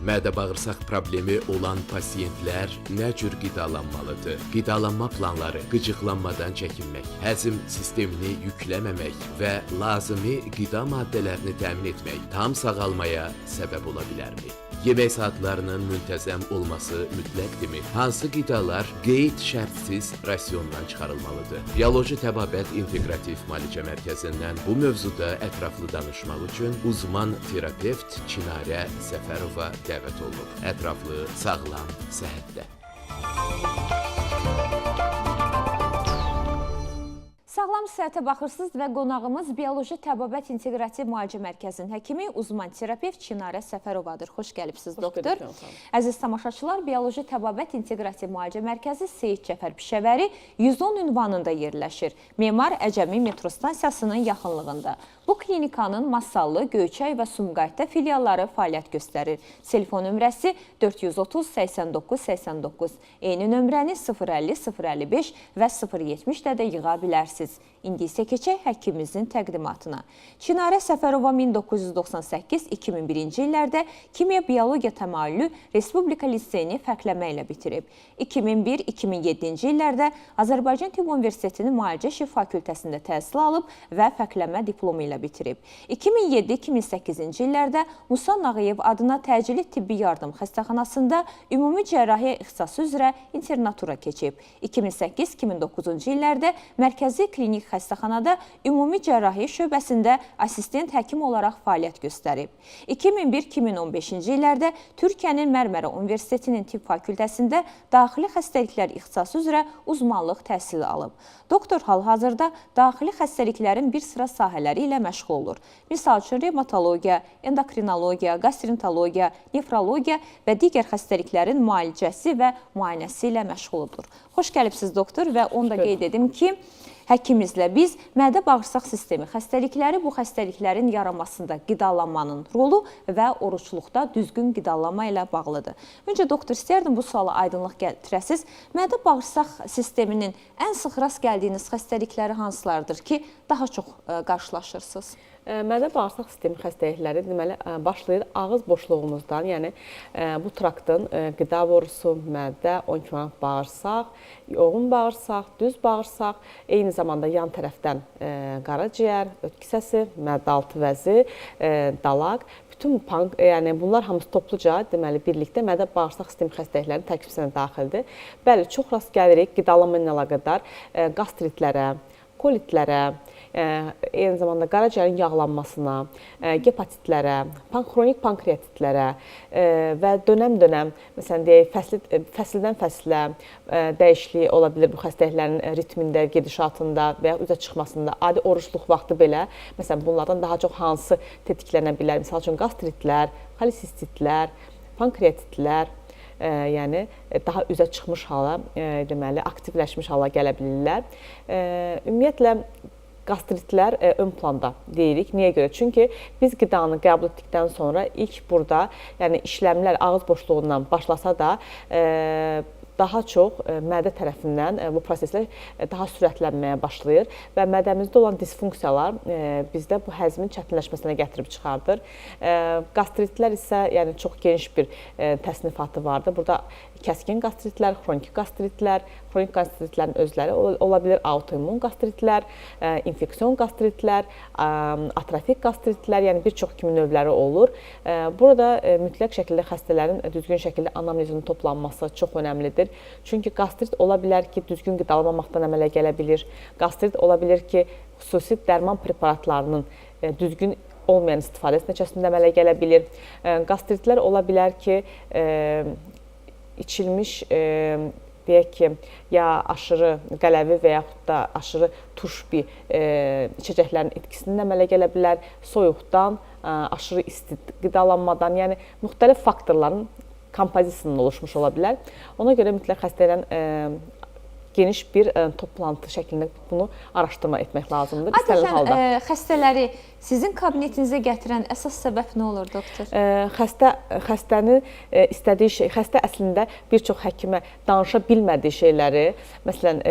Mədə-bağırsaq problemi olan pasiyentlər nə cür qidalanmalıdır? Qidalanma planları, qıcıqlanmadan çəkinmək, həzm sistemini yükləməmək və lazımi qida maddələrini təmin etmək tam sağalmaya səbəb ola bilərmi? Yemək saatlarının müntəzəm olması mütləqdirmi? Hansı qidalar qeyd-şərtsiz rasiondan çıxarılmalıdır? Bioloji Təbabət İnteqrativ Müalicə Mərkəzindən bu mövzuda ətraflı danışmaq üçün uzman terapevt Çinarə Səfərova dəvət olunub. Ətraflı, sağlam, səhhətdə. Sağlam səhhətə baxırsınız və qonağımız Bioloji Təbabət İnteqrativ Müalicə Mərkəzinin həkimi, uzman terapevt Çinarə Səfərovadır. Xoş gəlibsiniz, doktor. Əziz tamaşaçılar, Bioloji Təbabət İnteqrativ Müalicə Mərkəzi Seyid Cəfər Pişəvəri 110 ünvanında yerləşir. Memar Əcəmi metro stansiyasının yaxınlığında. Bu klinikanın Masallı, Göyçay və Sumqayıtda filialları fəaliyyət göstərir. Telefon nömrəsi 430 89 89. Eyni nömrəni 050 055 və 070-də də yığa bilərsiniz. İndi isə keçək həkimimizin təqdimatına. Çinarə Səfərova 1998-2001-ci illərdə Kimya Biologiya təmayüllü Respublika liseyini fərqləmə ilə bitirib. 2001-2007-ci illərdə Azərbaycan Tibb Universitetinin Müalicə Şif Fakültəsində təhsil alıb və fərqləmə diplomu ilə bitirib. 2007-2008-ci illərdə Musa Nağıyev adına təcili tibbi yardım xəstəxanasında ümumi cərrahiyyə ixtisası üzrə internatura keçib. 2008-2009-cu illərdə Mərkəzi Klinik Xəstəxanada ümumi cərrahiyyə şöbəsində assistent həkim olaraq fəaliyyət göstərib. 2001-2015-ci illərdə Türkiyənin Mərmərə Universitetinin Tibb Fakültəsində daxili xəstəliklər ixtisası üzrə uzmanlıq təhsili alıb. Doktor hal-hazırda daxili xəstəliklərin bir sıra sahələri ilə məşğul olur. Misal üçün, revmatologiya, endokrinologiya, qastrentologiya, nefrologiya və digər xəstəliklərin müalicəsi və müayinəsi ilə məşğuldur. Xoş gəlibsiniz, doktor, və onu da qeyd edim ki, həkimimizlə biz mədə-bağırsaq sistemi xəstəlikləri, bu xəstəliklərin yaranmasında qidalanmanın rolu və oruçluqda düzgün qidalanma ilə bağlıdır. Öncə, doktor, istəyərdim bu suala aydınlıq gətirəsiniz. Mədə-bağırsaq sisteminin ən sıx rast gəldiyiniz xəstəlikləri hansılardır ki, daha çox qarşılaşırsınız? Mədə-bağırsaq sistemi xəstəlikləri deməli başlayır ağız boşluğumuzdan, yəni bu traktın qida borusu, mədə, on kümə bağırsaq, yoğun bağırsaq, düz bağırsaq, eyni zamanda yan tərəfdən qaraciyər, ötk hissəsi, mədə-altı vəzi, dalaq, bütün yəni bunlar hamısı topluca deməli birlikdə mədə-bağırsaq sistemi xəstəliklərinin tərkibinə daxildir. Bəli, çox rast gəlirik qidalanma ilə əlaqədar qastritlərə, kolitlərə, eyni zamanda qaraciyərin yağlanmasına, gepatitlərə, xronik pankreatitlərə və dönəm-dönəm, məsələn deyək, fəsildən fəsilə dəyişiklik ola bilir bu xəstəliklərin ritmində, gedişatında və ya üzə çıxmasında. Adi oruçluq vaxtı belə, məsələn, bunlardan daha çox hansı tetiklənə bilər? Misal üçün, qastritlər, xolisistitlər, pankreatitlər, yəni daha üzə çıxmış hala, deməli, aktivləşmiş hala gələ bilirlər. Ümumiyyətlə, qastritlər ön planda deyirik. Niyə görə? Çünki biz qidanı qəbul etdikdən sonra ilk burada, yəni işləmlər ağız boşluğundan başlasa da, daha çox mədə tərəfindən bu proseslər daha sürətlənməyə başlayır və mədəmizdə olan disfunksiyalar bizdə bu həzmin çətinləşməsinə gətirib çıxardır. Qastritlər isə yəni çox geniş bir təsnifatı vardır. Burada kəskin qastritlər, xronik qastritlər, xronik qastritlərin özləri ola bilir, autoimmun qastritlər, infeksion qastritlər, atrofik qastritlər, yəni bir çox kimi növləri olur. Burada mütləq şəkildə xəstələrin düzgün şəkildə anamnezinin toplanması çox önəmlidir. Çünki qastrit ola bilər ki, düzgün qidalanmamaqdan əmələ gələ bilir. Qastrit ola bilər ki, xüsusi dərman preparatlarının düzgün olmayan istifadəsi nəticəsində əmələ gələ bilir. Qastritlər ola bilər ki, içilmiş, deyək ki, ya aşırı qələvi və yaxud da aşırı turş bir içəcəklərin etkisindən əmələ gələ bilər, soyuqdan, aşırı isti qidalanmadan, yəni müxtəlif faktorların kompozisiyasından oluşmuş ola bilər. Ona görə mütləq xəstələrin geniş bir toplantı şəklində bunu araşdırma etmək lazımdır. Adətən xəstələri sizin kabinetinizə gətirən əsas səbəb nə olur, doktor? Xəstənin istədiyi şey, xəstə əslində bir çox həkimə danışa bilmədiyi şeyləri, məsələn,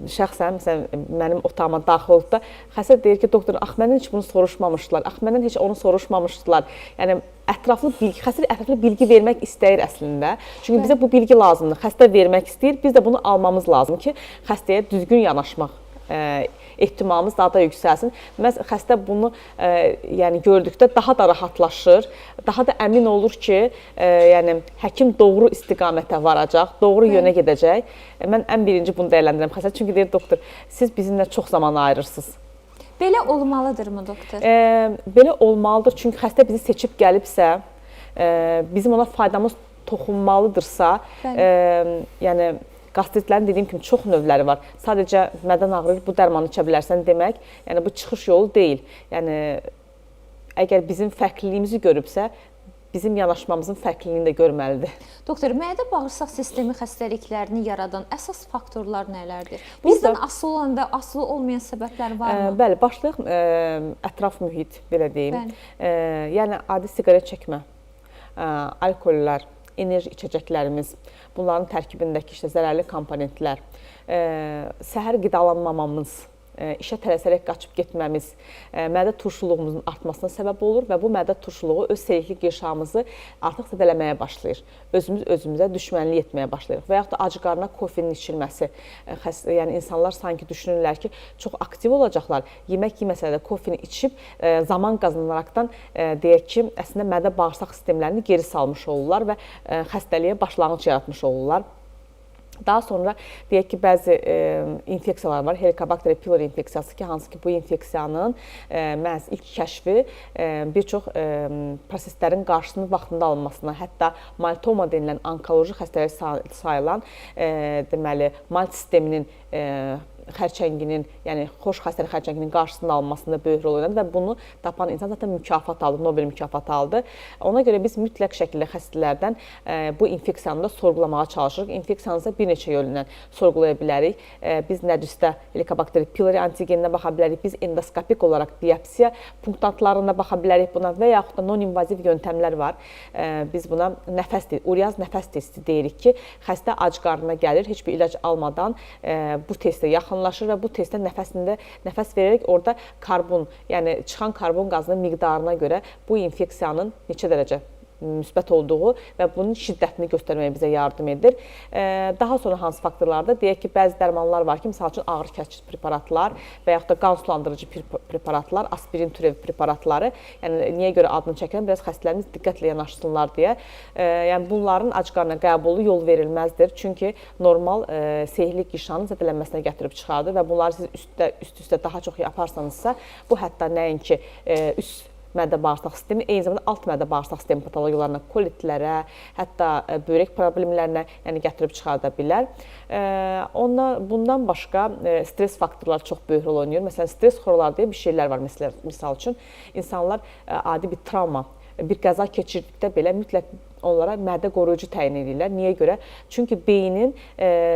şəxsən məsələn mənim otağıma daxil olub da xəstə deyir ki, doktor, ax məndən heç bunu soruşmamışdılar, ax məndən heç onu soruşmamışdılar. Yəni ətraflı bilgi, xəstə ətraflı bilgi vermək istəyir əslində. Çünki bizə bu bilgi lazımdır. Xəstə vermək istəyir, biz də bunu almamız lazım ki, xəstəyə düzgün yanaşmaq ehtimalımız daha da yüksəlsin. Məhz xəstə bunu yəni gördükdə daha da rahatlaşır, daha da əmin olur ki, yəni həkim doğru istiqamətə varacaq, doğru yönə gedəcək. Mən ən birinci bunu dəyərləndirirəm xəstə. Çünki deyir doktor, siz bizimlə çox zaman ayırırsınız. Belə olmalıdırmı doktor? Belə olmalıdır. Çünki xəstə bizi seçib gəlibsə, bizim ona faydamız toxunmalıdırsa, yəni qastritlərin dediyim kimi çox növləri var. Sadəcə mədən ağrıyır, bu dərmanı içə bilərsən demək, yəni bu çıxış yolu deyil. Yəni əgər bizim fərqliliyimizi görübsə, bizim yanaşmamızın fərqliliyini də görməlidir. Doktor, mədə bağırsaq sistemi xəstəliklərini yaradan əsas faktorlar nələrdir? Bizdən asılı olan və asılı olmayan səbəblər varmı? Bəli, başlayaq ətraf mühit, belə deyim. Yəni adi siqaret çəkmə, alkollər, enerji içəcəklərimiz, bunların tərkibindəki zərərli komponentlər, səhər qidalanmamamız, işə tələsərək qaçıb getməmiz, mədə turşuluğumuzun artmasına səbəb olur və bu mədə turşuluğu öz seyikli qirşamızı artıq zədələməyə başlayır. Özümüzə düşmənlik etməyə başlayırıq və yaxud da ac qarına kofenin içilməsi. Yəni insanlar sanki düşünürlər ki, çox aktiv olacaqlar. Yemək yeməsə də kofeni içib zaman qazanaraqdan deyək ki, əslində mədə bağırsaq sistemlərini geri salmış olurlar və xəstəliyə başlanğıc yaratmış olurlar. Daha sonra deyək ki, bəzi infeksiyalar var, Helicobacter pylori infeksiyası ki, hansı ki bu infeksiyanın məhz ilk kəşfi bir çox proseslərin qarşısının vaxtında alınmasına, hətta malitoma denilən onkoloji xəstəlik sayılan deməli malt sisteminin xərçənginin, yəni xoş xəstəlik xərçənginin qarşısında alınmasında böyük rol oynadı və bunu tapan insan zaten mükafat aldı, Nobel mükafatı aldı. Ona görə biz mütləq şəkildə xəstələrdən bu infeksiyanı da sorğulamağa çalışırıq. İnfeksiyanı bir neçə yolundan sorğulaya bilərik. Biz nədüstə Helicobacter pylori antigeninə baxa bilərik. Biz endoskopik olaraq biopsiya punktantlarına baxa bilərik buna və yaxud da non-invaziv yöntəmlər var. Biz buna ureaz nəfəs testi deyirik ki, xəstə ac qarnına gəlir, heç bir ilac almadan bu testə yaxınlaşır və bu testdə nəfəs verərək orada karbon, yəni çıxan karbon qazının miqdarına görə bu infeksiyanın neçə dərəcə müsbət olduğu və bunun şiddətini göstərməyə bizə yardım edir. Daha sonra hansı faktorlarda? Deyək ki, bəzi dərmanlar var ki, misal üçün ağrı kəsici preparatlar və yaxud da qan sulandırıcı preparatlar, aspirin türevi preparatları. Yəni, niyə görə adını çəkirəm? Biraz xəstələrimiz diqqətlə yanaşsınlar deyə. Yəni, bunların ac qarına qəbulu yol verilməzdir. Çünki normal seyirli qişanın zədələnməsinə gətirib çıxardır və bunları siz üst-üstə daha çox yaparsanızsa, bu hətta nəinki üst mədə bağırsaq sistemi, eyni zamanda alt mədə bağırsaq sistemi patologiyalarına, kolitlərə, hətta böyrək problemlərinə gətirib çıxarda bilər. Bundan başqa stres faktorları çox böyük rol oynayır. Məsələn, stres xorları deyə bir şeylər var. Misal üçün, insanlar adi bir travma, bir qəza keçirdikdə belə mütləq onlara mədə qoruyucu təyin edirlər. Niyə görə? Çünki beynin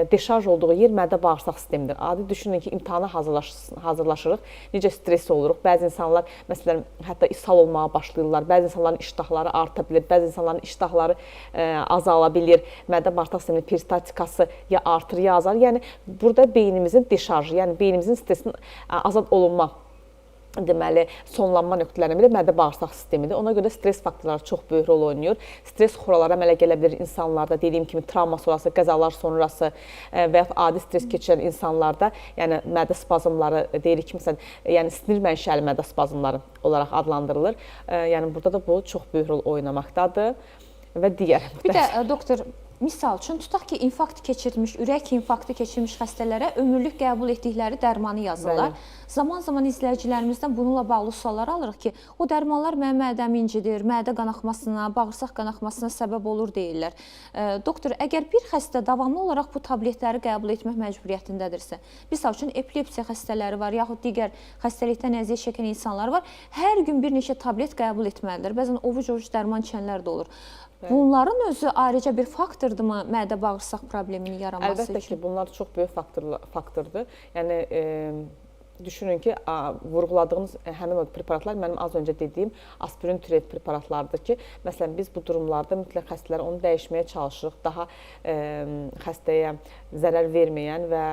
deşarj olduğu yer mədə bağırsaq sistemidir. Adi düşünün ki, imtahana hazırlaşırıq, necə stresli oluruq. Bəzi insanlar, məsələn, hətta ishal olmağa başlayırlar. Bəzi insanların iştahları arta bilir, bəzi insanların iştahları azala bilir. Mədə bağırsaq sisteminin peristaltikası ya artır, ya azalır. Yəni, burada beynimizin deşarjı, yəni beynimizin stresinin azad olunma deməli, sonlanma nöqtələrindən biri mədə bağırsaq sistemidir. Ona görə stres faktorları çox böyük rol oynayır. Stres xoraları əmələ gələ bilir insanlarda, dediyim kimi travma sonrası, qəzalar sonrası və ya adi stres keçirən insanlarda, yəni mədə spazmları deyirik ki, məsələn, yəni sinir mənşəli mədə spazmları olaraq adlandırılır. Yəni burada da bu çox böyük rol oynamaqdadır və digər. Bir də doktor, misal üçün, tutaq ki, infarkt keçirmiş, ürək infarktı keçirmiş xəstələrə ömürlük qəbul etdikləri dərmanı yazırlar. Zaman-zaman izləyicilərimizdən bununla bağlı suallar alırıq ki, o dərmanlar mənim mədəmi incidir, mədə qanaxmasına, bağırsaq qanaxmasına səbəb olur deyirlər. Doktor, əgər bir xəstə davamlı olaraq bu tabletləri qəbul etmək məcburiyyətindədirsə, misal üçün, epilepsiya xəstələri var, yaxud digər xəstəlikdən əziyyət çəkən insanlar var, hər gün bir neçə tablet qəbul etməlidir. Bəzən ovuc-ovuc dərman içənlər də olur. Bunların özü ayrıca bir faktordurmu mədə bağırsaq probleminin yaranması üçün? Əlbəttə ki, bunlar çox böyük faktordur. Yəni, düşünün ki, vurğuladığınız həmin o preparatlar mənim az öncə dediyim aspirin türev preparatlardır ki, məsələn, biz bu durumlarda mütləq xəstələrə onu dəyişməyə çalışırıq. Daha xəstəyə zərər verməyən və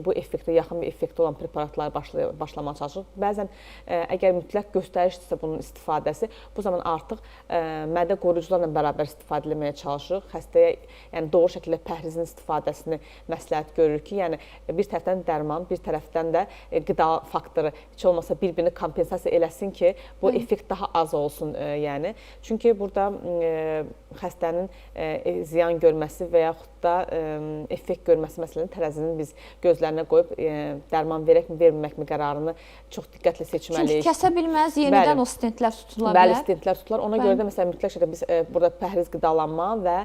bu effektə yaxın bir effekti olan preparatları başlamağa çalışırıq. Bəzən əgər mütləq göstərişdirsə bunun istifadəsi, bu zaman artıq mədə qoruyucularla bərabər istifadə etməyə çalışırıq. Xəstəyə yəni doğru şəkildə pəhrizin istifadəsini məsləhət görürük ki, yəni bir tərəfdən dərman, bir tərəfdən də qida faktoru heç olmasa bir-birini kompensasiya eləsin ki, bu effekt daha az olsun. Yəni çünki burada xəstənin ziyan görməsi və yaxud da effekt görməsi məsələn tərəzinin biz gözlərinə qoyub dərman verəkmi, verməməkmi qərarını çox diqqətlə seçməliyik. Çünki kəsə bilməz, yenidən o stentlər tutula bilər. Bəli, stentlər tutular. Ona görə də məsələn mütləq şəkildə biz burada pəhriz qidalanma və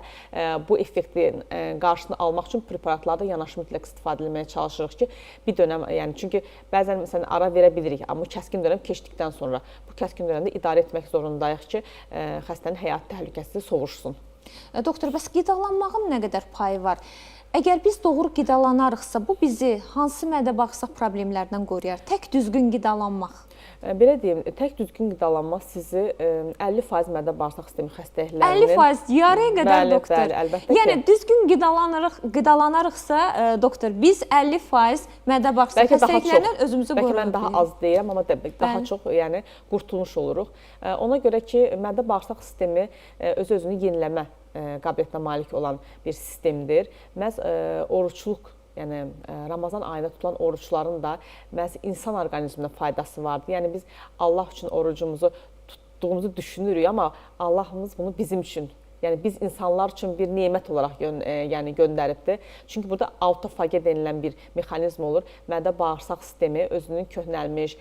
bu effektin qarşısını almaq üçün preparatlarda yanaşı mütləq istifadə etməyə çalışırıq ki, bir dönəm, yəni çünki bəzən məsələn ara verə bilirik, amma kəskin dönəm keçdikdən sonra bu kəskin dönəmdə idarə etmək zorundayıq ki, xəstənin həyat təhlükəsizliyi sovuşsun. Doktor, bəs qidalanmağın nə qədər payı var? Əgər biz doğru qidalanarıqsa, bu bizi hansı mədə-bağırsaq problemlərindən qoruyar? Tək düzgün qidalanmaq. Belə deyim, tək düzgün qidalanma sizi 50% mədə-bağırsaq sistemi xəstəliklərinin 50% yarıya qədər, doktor. Bəli, əlbəttə ki. Yəni düzgün qidalanarıqsa, doktor, biz 50% mədə-bağırsaq xəstəliklərindən özümüzü qoruya bilirik. Bəlkə mən daha az deyirəm, amma daha çox yəni qurtulmuş oluruq. Ona görə ki, mədə-bağırsaq sistemi öz-özünü yeniləmə qabiliyyətinə malik olan bir sistemdir. Məhz oruçluq, yəni Ramazan ayında tutulan oruçların da məhz insan orqanizminə faydası vardır. Yəni biz Allah üçün orucumuzu tutduğumuzu düşünürük, amma Allahımız bunu bizim üçün, yəni biz insanlar üçün bir nemət olaraq yəni göndəribdir. Çünki burada autofage denilən bir mexanizm olur. Mədə-bağırsaq sistemi özünün köhnəlmiş,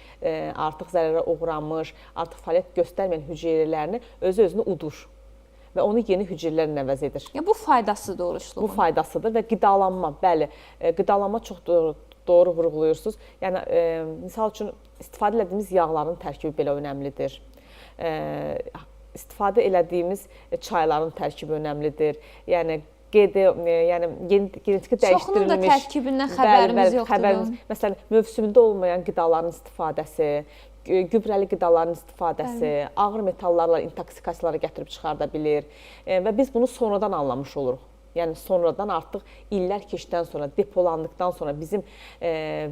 artıq zərərə uğramış, artıq fəaliyyət göstərməyən hüceyrələrini özünü udur və onu yeni hüceyrələrlə əvəz edir. Bu faydasıdır oruçluğun. Bu faydasıdır və qidalanma, bəli, qidalanma çox doğru vurğuluyursunuz. Yəni, misal üçün, istifadə etdiyimiz yağların tərkibi belə önəmlidir. İstifadə etdiyimiz çayların tərkibi önəmlidir. Yəni, genetiki dəyişdirilmiş... Çoxunun da tərkibindən xəbərimiz yoxdur. Məsələn, mövsümündə olmayan qidaların istifadəsi, gübrəli qidaların istifadəsi, ağır metallarla intoksikasiyalara gətirib çıxarda bilir və biz bunu sonradan anlamış oluruq. Yəni sonradan artıq illər keçdən sonra, depolandıqdan sonra bizim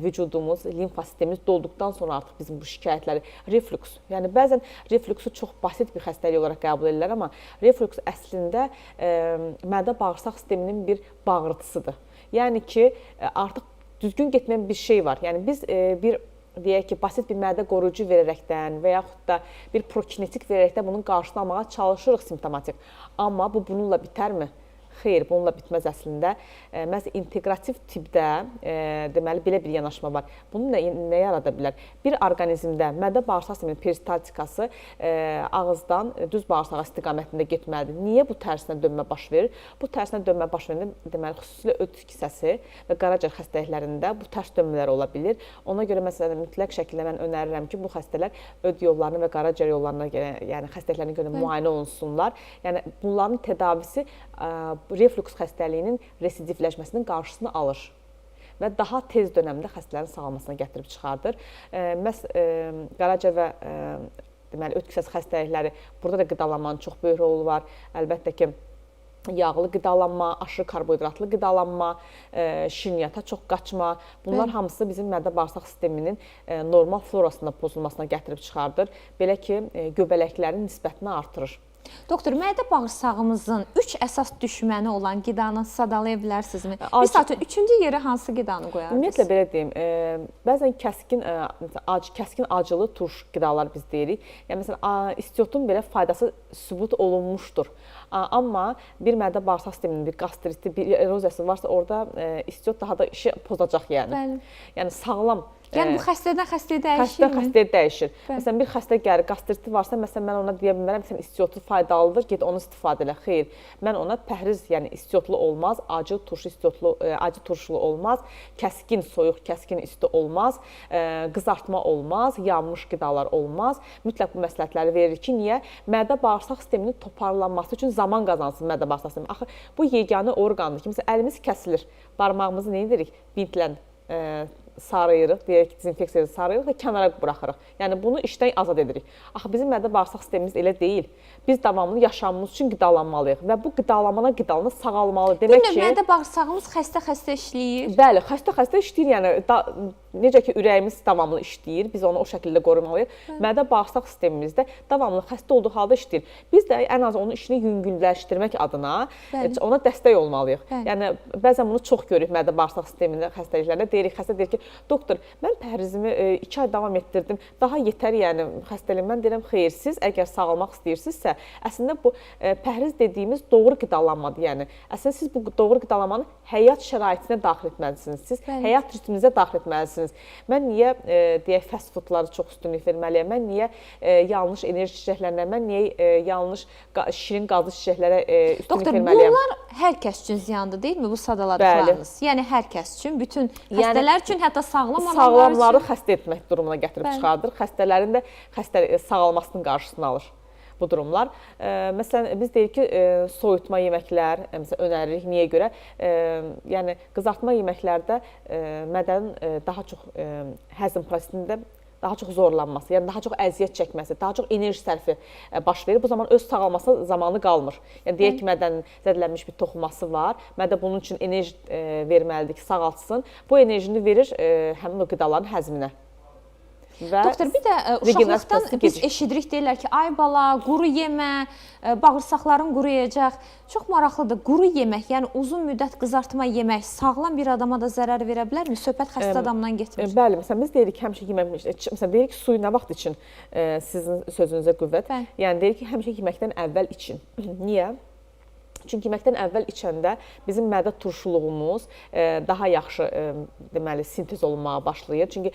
vücudumuz, limfa sistemimiz dolduqdan sonra artıq bizim bu şikayətləri, reflüks, yəni bəzən reflüksu çox basit bir xəstəlik olaraq qəbul edirlər, amma reflüks əslində mədə-bağırsaq sisteminin bir bağırtısıdır. Yəni ki, artıq düzgün getməyən bir şey var. Yəni biz deyək ki, basit bir mədə qoruyucu verərəkdən və yaxud da bir prokinetik verərəkdən bunun qarşısını almağa çalışırıq simptomatik. Amma bu bununla bitərmi? Xeyr, bununla bitməz əslində. Məhz inteqrativ tipdə deməli belə bir yanaşma var. Bunu nə yarada bilər? Bir orqanizmdə mədə-bağırsaq sisteminin peristaltikası ağızdan düz bağırsağa istiqamətində getməlidir. Niyə bu tərsinə dönmə baş verir? Bu tərsinə dönmə baş verəndə deməli xüsusilə öd kisəsi və qaraciyər xəstəliklərində bu tərs dönmələr ola bilir. Ona görə məsələn mütləq şəkildə mən önərirəm ki, bu xəstələr öd yollarına və qaraciyər yollarına yəni xəstəliklərinə görə müayinə olunsunlar. Yəni bunların tədavisi reflüks xəstəliyinin residivləşməsinin qarşısını alır və daha tez dönəmdə xəstələrin sağalmasına gətirib çıxardır. Məhz qaraciyər və deməli öd kisəsi xəstəlikləri, burada da qidalanmanın çox böyük rolu var. Əlbəttə ki, yağlı qidalanma, aşırı karbohidratlı qidalanma, şirniyyata çox qaçma, bunlar hamısı bizim mədə-bağırsaq sisteminin normal florasında pozulmasına gətirib çıxardır. Belə ki, göbələklərin nisbətini artırır. Doktor, mədə-bağırsağımızın 3 əsas düşməni olan qidanı sadalaya bilərsinizmi? Misal üçün, 3-cü yerə hansı qidanı qoyardınız? Ümumiyyətlə, belə deyim, bəzən kəskin acılı turş qidalar biz deyirik. Yəni, məsələn, istiotun belə faydası sübut olunmuşdur. Amma bir mədə-bağırsaq sisteminin bir qastriti, bir eroziyası varsa, orada istiot daha da işi pozacaq, yəni. Yəni, sağlam. Yəni, bu xəstədən xəstəyə dəyişirmi? Xəstədən xəstəyə dəyişir. Məsələn, bir xəstə gəlir, qastriti varsa, məsələn, mən ona deyə bilmərəm, məsələn, istiotu faydalıdır, get onu istifadə elə. Xeyr, mən ona pəhriz, yəni istiotlu olmaz, acı turşulu olmaz, kəskin, soyuq, kəskin isti olmaz, qızartma olmaz, yanmış qidalar olmaz. Mütləq bu məsləhətləri verir ki, niyə? Mədə-bağırsaq sisteminin toparlanması üçün zaman qazansın mədə-bağırsaq sistemi. Axı, bu yeganə orqandır ki, məsələn, əlimiz kəsilir, barmağımızı nə edirik? Bintlə sarıyırıq, deyək ki, dezinfeksiyada sarıyırıq və kənara buraxırıq. Yəni bunu işdən azad edirik. Axı bizim mədə-bağırsaq sistemimiz elə deyil. Biz davamlı yaşamımız üçün qidalanmalıyıq və bu qidalanma sağalmalı. Demək ki, mədə-bağırsağımız xəstə işləyir. Bəli, xəstə işləyir. Yəni necə ki ürəyimiz davamlı işləyir, biz onu o şəkildə qorumalıyıq. Mədə-bağırsaq sistemimizdə davamlı xəstə olduğu halda işləyir. Biz də ən az onun işini yüngülləşdirmək adına ona dəstək olmalıyıq. Yəni bəzən bunu çox görürük mədə-bağırsaq sistemində xəstəliklərdə. Xəstə deyir ki, doktor, mən pəhrizimi 2 ay davam etdirdim. Daha yetər, yəni xəstəliyim. Mən deyirəm, xeyr, siz əgər sağalmaq istəyirsinizsə, əslində bu pəhriz dediyimiz doğru qidalanmadır. Yəni əslində siz bu doğru qidalanmanı həyat şəraitinə daxil etməlisiniz. Siz həyat ritminizə daxil etməlisiniz. Mən niyə deyək fast foodları çox üstünlük verməliyəm? Mən niyə yanlış enerji çiçəklərinə, mən niyə yanlış şirin qazlı çiçəklərə üstünlük verməliyəm? Bunlar hər kəs üçün ziyandır, deyilmi bu sadaladıqlarınız? Yəni hər kəs üçün, bütün xəstələr üçün, hətta sağlamları xəstə etmək durumuna gətirib çıxardır. Xəstələrin də sağalmasının qarşısını alır bu durumlar. Məsələn, biz deyirik ki, soyutma yeməklər önəririk. Niyə görə? Yəni, qızartma yeməklərdə mədənin daha çox həzm prosesində daha çox zorlanması, yəni daha çox əziyyət çəkməsi, daha çox enerji sərfi baş verir. Bu zaman öz sağalmasına zamanı qalmır. Yəni, deyək ki, mədənin zədələnmiş bir toxuması var. Mədə bunun üçün enerji verməlidir ki, sağaltsın. Bu enerjini verir həmin o qidaların həzminə. Doktor, bir də uşaqlıqdan biz eşidirik, deyirlər ki, ay bala, quru yemə, bağırsaqların quruyacaq. Çox maraqlıdır, quru yemək, yəni uzun müddət qızartma yemək sağlam bir adama da zərər verə bilərmi? Söhbət xəstə adamdan getmir. Bəli, məsələn, biz deyirik həmişə yemək, məsələn, deyirik ki, suyu nə vaxt için sizin sözünüzə qüvvət? Yəni, deyirik ki, həmişə yeməkdən əvvəl için. Niyə? Çünki yeməkdən əvvəl içəndə bizim mədə turşuluğumuz daha yaxşı deməli sintez olunmağa başlayır. Çünki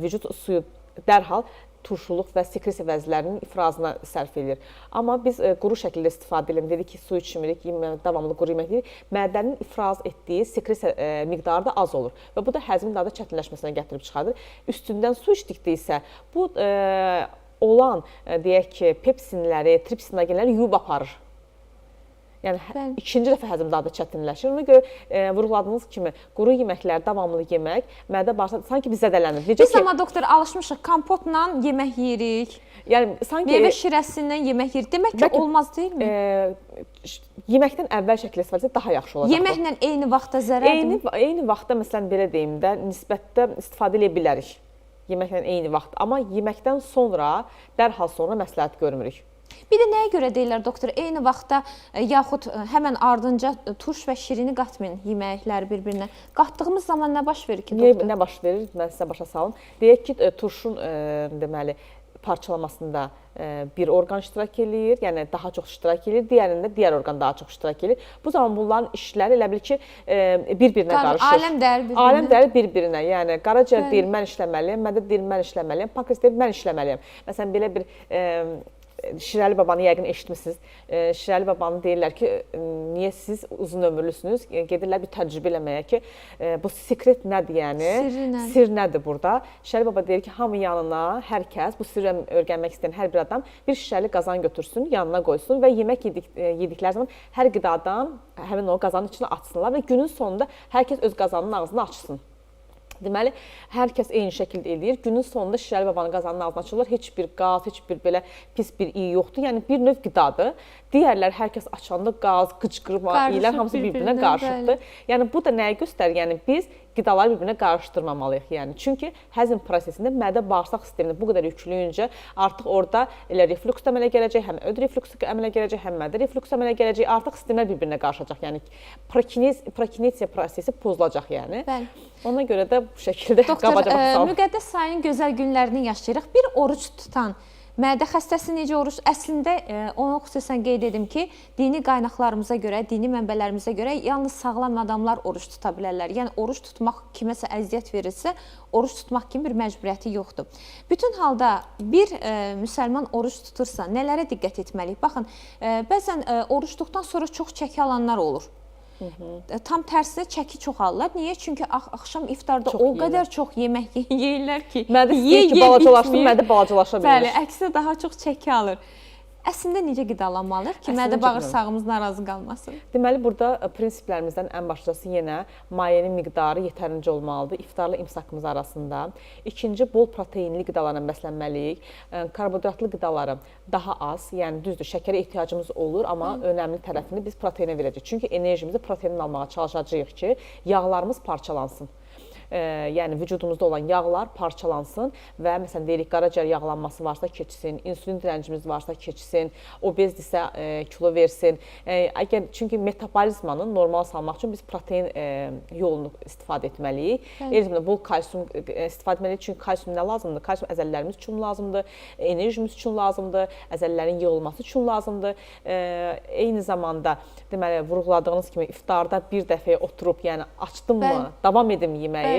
vücud suyu dərhal turşuluq və sekresiya vəzlərinin ifrazına sərf edir. Amma biz quru şəkildə istifadə edirik. Dedik ki, su içmirik, davamlı quru yemək deyirik. Mədənin ifraz etdiyi sekresiya miqdarı da az olur və bu da həzmin daha da çətinləşməsinə gətirib çıxardır. Üstündən su içdikdə isə bu olan deyək ki, pepsinləri, tripsinogenləri yuyub aparır. Yəni, ikinci dəfə həzm daha da çətinləşir. Ona görə vurğuladığınız kimi quru yeməklər, davamlı yemək, mədə-bağırsaq sanki biz zədələnir. Biz amma doktor alışmışıq, kompotla yemək yeyirik, meyvə şirəsindən yemək yeyirik. Demək ki, olmaz deyilmi? Yeməkdən əvvəl şəkildə istifadə daha yaxşı olacaq. Yeməklə eyni vaxtda zərərdir? Eyni vaxtda, məsələn, belə deyim də, nisbətdə istifadə edə bilərik. Yeməklə eyni vaxt. Amma yeməkdən sonra, dərhal sonra məsləhət görmürük. Bir də nəyə görə deyirlər, doktor, eyni vaxtda yaxud həmən ardınca turş və şirini qatmayın yeməkləri bir-birinə. Qatdığımız zaman nə baş verir ki, doktor? Nə baş verir? Mən sizə başa salım. Deyək ki, turşun deməli parçalamasında bir orqan iştirak eləyir, yəni daha çox iştirak eləyir, digərində digər orqan daha çox iştirak eləyir. Bu zaman bunların işləri elə bil ki, bir-birinə qarışır. Aləm dəri bir-birinə. Yəni, qaraciyər deyir, mən işləməliyəm, mədə deyir, mən işləməliyəm, pankreas deyir, mən işləməliyəm. Məsələn, belə bir Şirəli babanı yəqin eşitmişsiniz. Şirəli babanı deyirlər ki, niyə siz uzun ömürlüsünüz? Gedirlər bir təcrübə eləməyə ki, bu sekret nədir yəni? Sir nədir burada? Şirəli baba deyir ki, hamı yanına, hər kəs, bu sirri öyrənmək istəyən hər bir adam bir şirəli qazan götürsün, yanına qoysun və yemək yedikləri zaman hər qidadan həmin o qazanın içine açsınlar və günün sonunda hər kəs öz qazanının ağzını açsın. Deməli, hər kəs eyni şəkildə eləyir. Günün sonunda Şirəli babanın qazanının ağzını açırlar. Heç bir qaz, heç bir belə pis bir iyi yoxdur. Yəni, bir növ qidadır. Digərlər hər kəs açanda qaz, qıcqırma, iyilər hamısı bir-birinə qarışıqdır. Yəni, bu da nəyi göstərir? Yəni, biz qidaları bir-birinə qarışdırmamalıyıq. Yəni, çünki həzm prosesində mədə-bağırsaq sistemində bu qədər yüklüyüncə artıq orada elə reflüks əmələ gələcək, həm öd reflüksu əmələ gələcək, həm mədə reflüksu əmələ gələcək. Artıq sistemlər bir-birinə qarışacaq. Yəni, prokinesiya prosesi pozulacaq. Yəni. Ona görə də bu şəkildə qabaca baxsaq. Doktor, Müqəddəs Sayının gözəl günlərini yaşayırıq. Bir oruc tutan mədə xəstəsi necə oruç? Əslində, onu xüsusən qeyd edim ki, dini qaynaqlarımıza görə, dini mənbələrimizə görə yalnız sağlam adamlar oruç tuta bilərlər. Yəni, oruç tutmaq kiməsə əziyyət verirsə, oruç tutmaq kimi bir məcburiyyəti yoxdur. Bütün halda bir müsəlman oruç tutursa, nələrə diqqət etməliyik? Baxın, bəzən oruçluqdan sonra çox çəki alanlar olur. Tam tərsinə çəki çoxalırlar. Niyə? Çünki axşam iftarda o qədər çox yemək yeyirlər ki, mədə istəyir ki, balacalaşsın, mədə balacalaşa bilir. Bəli, əksinə daha çox çəki alır. Əslində necə qidalanmalıyıq ki, Əslində mədə necə bağırsağımız narazı qalmasın? Deməli, burada prinsiplərimizdən ən başlıcası yenə mayenin miqdarı yetərincə olmalıdır iftarla imsakımız arasında. İkinci, bol proteinli qidalarla bəslənməliyik. Karbohidratlı qidaları daha az, yəni düzdür, şəkərə ehtiyacımız olur, amma önəmli tərəfini biz proteinə verəcəyik. Çünki enerjimizi proteindən almağa çalışacağıq ki, yağlarımız parçalansın. Yəni vücudumuzda olan yağlar parçalansın və məsələn deyirik qaraciyər yağlanması varsa keçsin, insulin diləncimiz varsa keçsin, obezdirsə kilo versin. Çünki metabolizmanı normal salmaq üçün biz protein yolunu istifadə etməliyik. Eyni zamanda bol kalsium istifadə etməliyik. Çünki kalsium nə lazımdır? Kalsium əzələlərimiz üçün lazımdır, enerjimiz üçün lazımdır, əzələlərin yığılması üçün lazımdır. Eyni zamanda deməli vurğuladığınız kimi iftarda bir dəfəyə oturub, yəni açdımmı, davam edim yeməyi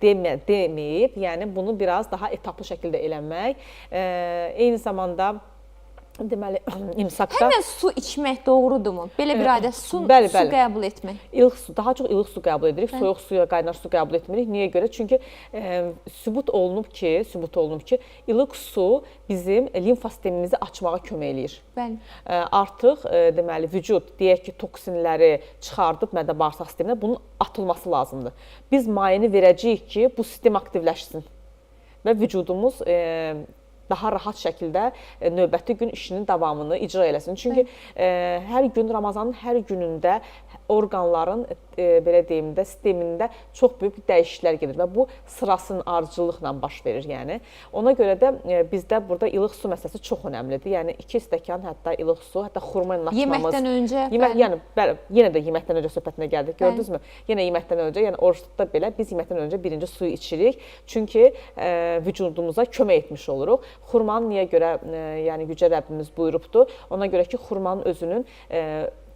deməyib, yəni bunu biraz daha etaplı şəkildə eləmək. Eyni zamanda deməli imsakda Həmən su içmək doğrudurmu? Belə bir adət su qəbul etmək. İlıq su, daha çox ilıq su qəbul edirik. Soyuq suya, qaynar su qəbul etmirik. Niyə görə? Çünki sübut olunub ki, ilıq su bizim limfa sistemimizi açmağa kömək eləyir. Bəli. Artıq deməli vücud deyək ki, toksinləri çıxardıb mədə bağırsaq sisteminə bunun atılması lazımdır. Biz mayeni verəcəyik ki, bu sistem aktivləşsin və vücudumuz daha rahat şəkildə növbəti gün işinin davamını icra eləsin. Çünki hər gün Ramazanın hər günündə orqanların belə deyim də sistemində çox böyük dəyişikliklər gedir və bu sırasının ardıcıllıqla baş verir. Yəni ona görə də bizdə burada ilıq su məsələsi çox önəmlidir. Yəni 2 stəkan hətta ilıq su, hətta xurma ilə açmamız. Yeməkdən öncə. Yəni yenə də yeməkdən öncə söhbətinə gəldik. Gördünüzmü? Yenə yeməkdən öncə, yəni oruçda belə biz yeməkdən öncə birinci suyu içirik. Çünki vücudumuza kömək etmiş oluruq. Xurmanın niyə görə, yəni Yüce Rəbbimiz buyurubdur? Ona görə ki, xurmanın özünün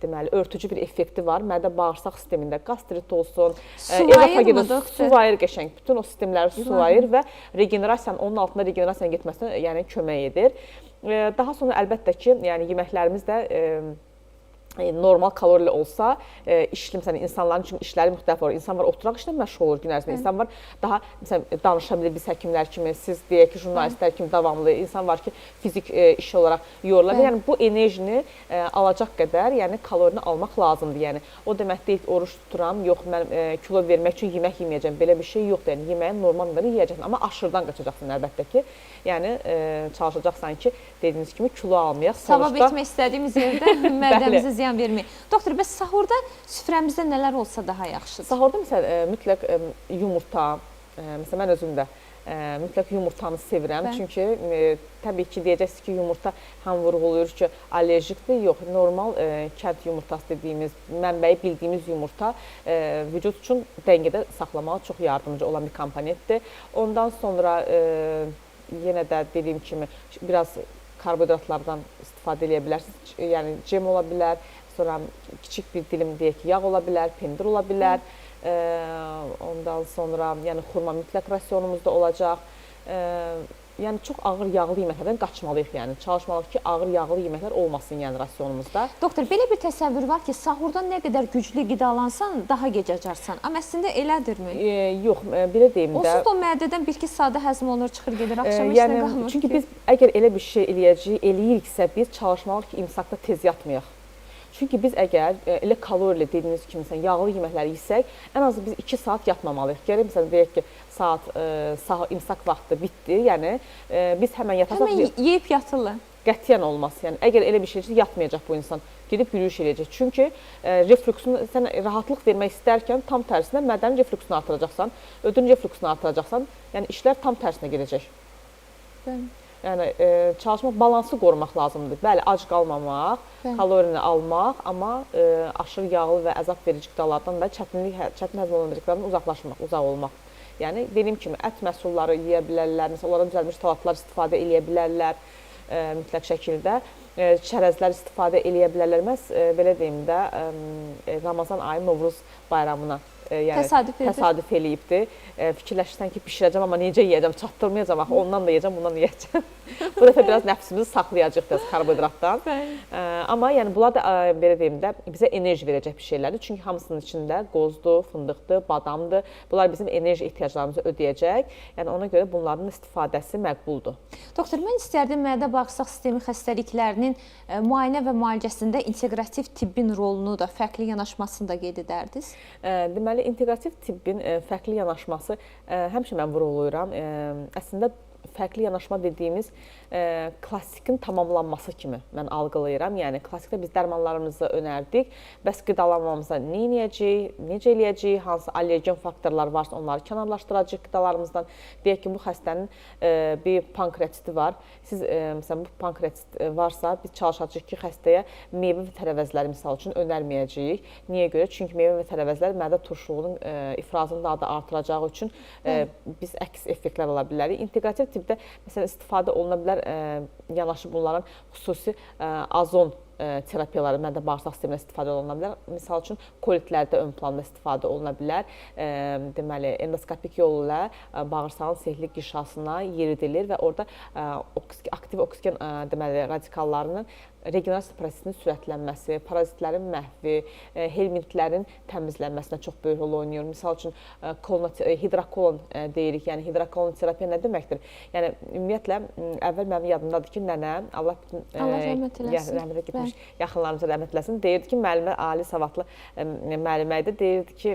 deməli örtücü bir effekti var. Mədə bağırsaq sistemində qastrit olsun, suvayır qəşəng, bütün o sistemləri suvayır və regenerasiyanın onun altında regenerasiyanın getməsinə yəni kömək edir. Daha sonra əlbəttə ki, yəni yeməklərimiz də normal kalorili olsa, məsələn, insanların üçün işləri müxtəlif olur. İnsan var, oturaq işlə məşğul olur gün ərzində. İnsan var, daha məsələn, danışa bilir biz həkimlər kimi, siz deyək ki, jurnalistlər kimi davamlı. İnsan var ki, fizik iş olaraq yorulur. Yəni, bu enerjini alacaq qədər, yəni kalorini almaq lazımdır. Yəni, o demək deyil ki, oruç tuturam, yox, mən kilo vermək üçün yemək yeməyəcəm. Belə bir şey yoxdur. Yəni, yeməyin normal miqdarı yeyəcəksən. Amma aşırıdan qaçacaqsın əlbəttə ki. Yəni, çalışacaqsan ki, dediyiniz kimi kilo almayaq. Savab etmək istədiyimiz yerdə mədəmizə ziyan verməyək. Doktor, bəs sahurda süfrəmizdə nələr olsa daha yaxşıdır? Sahurda məsələn, mütləq yumurta, məsələn, mən özüm də mütləq yumurtanı sevirəm. Çünki təbii ki, deyəcəksiniz ki, yumurta həm vurğulayır ki, allerjikdir. Yox, normal kənd yumurtası dediyimiz, mənbəyi bildiyimiz yumurta vücud üçün dəngədə saxlamağa çox yardımcı olan bir komponentdir. Ondan sonra yenə də dediyim kimi biraz karbohidratlardan istifadə edə bilərsiniz. Yəni cem ola bilər, sonra kiçik bir dilim deyək ki, yağ ola bilər, pendir ola bilər. Ondan sonra yəni xurma mütləq rasionumuzda olacaq. Yəni çox ağır yağlı yeməklərdən qaçmalıyıq. Yəni çalışmalıyıq ki, ağır yağlı yeməklər olmasın yəni rasionumuzda. Doktor, belə bir təsəvvür var ki, sahurdan nə qədər güclü qidalansan, daha gec acarsan. Amma əslində elədirmi? Yox, belə deyim də. Onsuz da o mədədən 1-2 saatda həzm olunur, çıxır gedir, axşam heç nə qalmır ki. Çünki biz əgər elə bir şey eləyiriksə, biz çalışmalıyıq ki, imsakda tez yatmayaq. Çünki biz əgər elə kalorili dediyiniz kimi yağlı yeməkləri yesək, ən azı biz 2 saat yatmamalıyıq. Gərək məsələn deyək ki, saat imsak vaxtı bitdi. Yəni biz həmən yatasaq. Həmən yeyib yatırlar. Qətiyyən olmaz. Yəni əgər elə bir şey yatmayacaq bu insan, gedib yürüyüş eləyəcək. Çünki refluksunu sən rahatlıq vermək istərkən tam tərsinə mədənin refluksunu artıracaqsan, ödün refluksunu artıracaqsan, yəni işlər tam tərsinə gedəcək. Yəni çalışmaq, balansı qorumaq lazımdır. Bəli, ac qalmamaq, kalorini almaq, amma aşırı yağlı və əzab verici qidalardan da çətin həzm olunan qidalardan uzaqlaşmaq, uzaq olmaq. Yəni dediyim kimi ət məhsulları yeyə bilərlər, məsələn, onlardan düzəlmiş salatlar istifadə edə bilərlər mütləq şəkildə. Çərəzlər istifadə edə bilərlər. Məhz belə deyim də, Ramazan ayı Novruz bayramına təsadüf eləyibdir. Fikirləşirsən ki, bişirəcəm, amma necə yeyəcəm, çatdırmayacam, ondan da yeyəcəm, bundan da yeyəcəm. Bu dəfə biraz nəfsimizi saxlayacaq biraz karbohidratdan. Amma yəni bunlar da belə deyim də bizə enerji verəcək bir şeylərdir. Çünki hamısının içində qozdur, fındıqdır, badamdır. Bunlar bizim enerji ehtiyaclarımızı ödəyəcək. Yəni ona görə bunların istifadəsi məqbuldur. Doktor, mən istərdim mədə-bağırsaq sistemi xəstəliklərinin müayinə və müalicəsində inteqrativ tibbin rolunu da, fərqli yanaşmasını da qeyd edərdiniz. Deməli, inteqrativ tibbin fərqli yanaşması həmişə mən vurğulayıram. Əslində fərqli yanaşma dediyimiz klassikin tamamlanması kimi mən algılayıram. Yəni klassikdə biz dərmanlarımızı önərdik. Bəs qidalanmamıza nə edəcəyik, necə eləyəcəyik, hansı allergen faktorlar varsa onları kənarlaşdıracağıq qidalarımızdan. Deyək ki, bu xəstənin bir pankreatiti var. Siz məsələn bu pankreatit varsa biz çalışacağıq ki, xəstəyə meyvə və tərəvəzləri misal üçün önərməyəcəyik. Niyə görə? Çünki meyvə və tərəvəzlər mədə turşuluğunun ifrazını daha da artıracağı üçün biz əks effektlər ala bilərik. İnteqrativ tibbdə məsələn istifadə oluna bilər yanaşı bunların xüsusi azon terapiyaları mədə-bağırsaq sisteminə istifadə oluna bilər. Misal üçün kolitlərdə ön planda istifadə oluna bilər. Deməli, endoskopik yolu ilə bağırsağın sehli qişasına yeridilir və orada aktiv oksigen deməli radikallarının regenerasiya prosesinin sürətlənməsi, parazitlərin məhvi, helmintlərin təmizlənməsinə çox böyük rol oynayır. Misal üçün hidrakolon deyirik. Yəni hidrakolon terapiya nə deməkdir? Yəni ümumiyyətlə əvvəl mənim yadımdadır ki, nənəm Allah rəhmət eləsin. Yaxınlarımıza rəhmət eləsin. Deyirdi ki, müəllimə ali savadlı müəllimə idi. Deyirdi ki,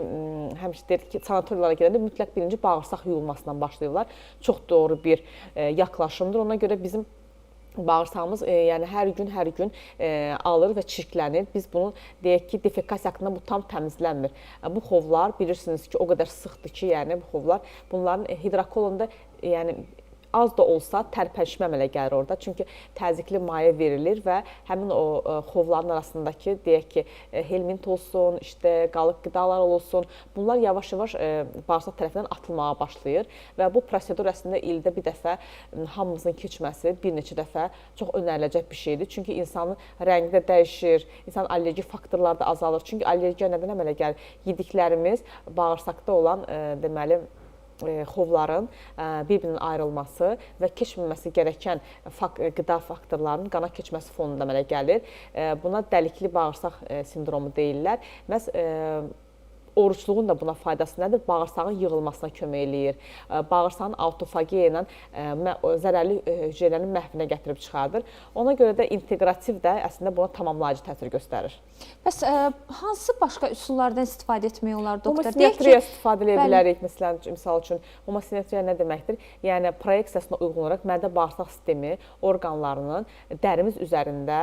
həmişə deyirdi ki, sanatoriyalara gedəndə mütləq birinci bağırsaq yuyulmasından başlayırlar. Çox doğru bir yaxlaşımdır. Ona görə bizim bağırsağımız yəni hər gün alır və çirklənir. Biz bunu deyək ki, defekasiya haqqında bu tam təmizlənmir. Bu xovlar bilirsiniz ki, o qədər sıxdır ki, yəni bu xovlar bunların hidrakolonda yəni az da olsa tərpənişmə əmələ gəlir orada. Çünki təzyiqli maye verilir və həmin o xovların arasındakı deyək ki, helmint olsun, işte qalıq qidalar olsun, bunlar yavaş-yavaş bağırsaq tərəfindən atılmağa başlayır və bu prosedur əslində ildə bir dəfə hamımızın keçməsi, bir neçə dəfə çox önəriləcək bir şeydir. Çünki insanın rəngi də dəyişir, insanın allergik faktorları da azalır. Çünki allergiya nədən əmələ gəlir? Yediklərimiz bağırsaqda olan deməli xovların bir-birinin ayrılması və keçməməsi gərəkən qida faktorlarının qana keçməsi fonunda əmələ gəlir. Buna dəlikli bağırsaq sindromu deyirlər. Məhz oruçluğun da buna faydası nədir? Bağırsağın yığılmasına kömək eləyir. Bağırsağın autofagiya ilə zərərli hüceyrələrin məhvinə gətirib çıxardır. Ona görə də inteqrativ də əslində buna tamamlayıcı təsir göstərir. Bəs hansı başqa üsullardan istifadə etmək olar, doktor? Homosimetriya istifadə edə bilərik. Misal üçün, homosimetriya nə deməkdir? Yəni, proyeksiyasına uyğun olaraq mədə-bağırsaq sistemi orqanlarının dərimiz üzərində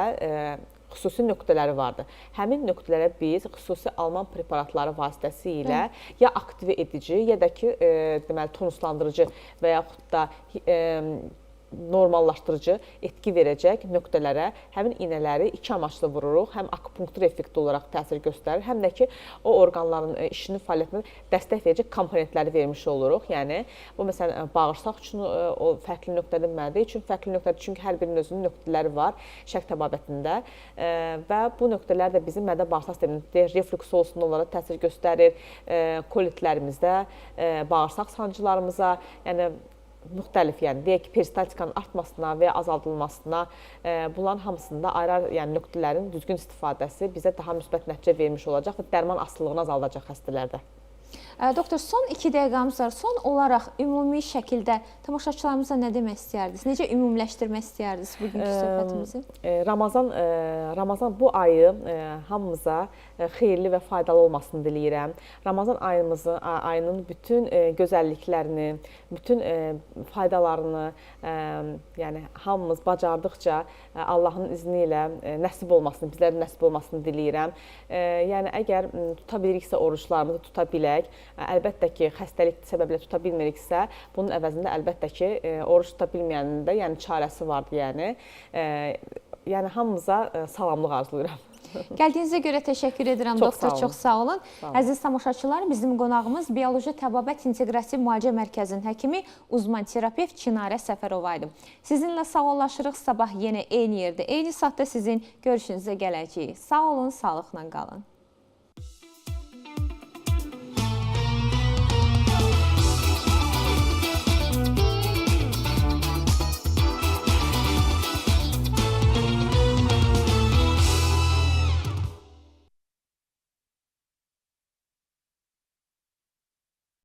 xüsusi nöqtələri vardır. Həmin nöqtələrə biz xüsusi alman preparatları vasitəsilə ya aktive edici, ya da ki, deməli, tonuslandırıcı və yaxud da normallaşdırıcı etki verəcək nöqtələrə həmin iynələri iki amaçlı vururuq. Həm akupunktur effekti olaraq təsir göstərir, həm də ki, o orqanların işinin fəaliyyətinə dəstək verəcək komponentləri vermiş oluruq. Yəni, bu məsələn, bağırsaq üçün o fərqli nöqtədir, mədə üçün fərqli nöqtədir. Çünki hər birinin özünün nöqtələri var şərq təbabətində və bu nöqtələr də bizim mədə-bağırsaq sistemində reflüks olsun, onlara təsir göstərir, kolitlərimizdə, bağırsaq sancılarımıza, yəni müxtəlif, yəni deyək ki, peristaltikanın artmasına və ya azaldılmasına, bunların hamısında ayrı yəni nöqtələrin düzgün istifadəsi bizə daha müsbət nəticə vermiş olacaq və dərman asılılığını azaldacaq xəstələrdə. Doktor, son 2 dəqiqəmiz var. Son olaraq ümumi şəkildə tamaşaçılarımıza nə demək istəyərdiniz? Necə ümumiləşdirmək istəyərdiniz bugünkü söhbətimizi? Ramazan bu ayı hamımıza xeyirli və faydalı olmasını diləyirəm. Ramazan ayının bütün gözəlliklərini, bütün faydalarını, yəni hamımız bacardıqca Allahın izni ilə nəsib olmasını, bizlərə nəsib olmasını diləyirəm. Yəni əgər tuta biliriksə oruçlarımızı tuta bilək. Əlbəttə ki, xəstəlik səbəblə tuta bilmiriksə, bunun əvəzində əlbəttə ki, oruç tuta bilməyənin də yəni çarəsi vardır. Yəni hamımıza salamlıq arzulayıram. Gəldiyinizə görə təşəkkür edirəm, doktor. Çox sağ olun. Əziz tamaşaçılar, bizim qonağımız Bioloji Təbabət İnteqrativ Müalicə Mərkəzinin həkimi, uzman terapevt Çinarə Səfərova idi. Sizinlə sağollaşırıq. Sabah yenə eyni yerdə, eyni saatda sizin görüşünüzə gələcəyik. Sağ olun, sağlıqla qalın.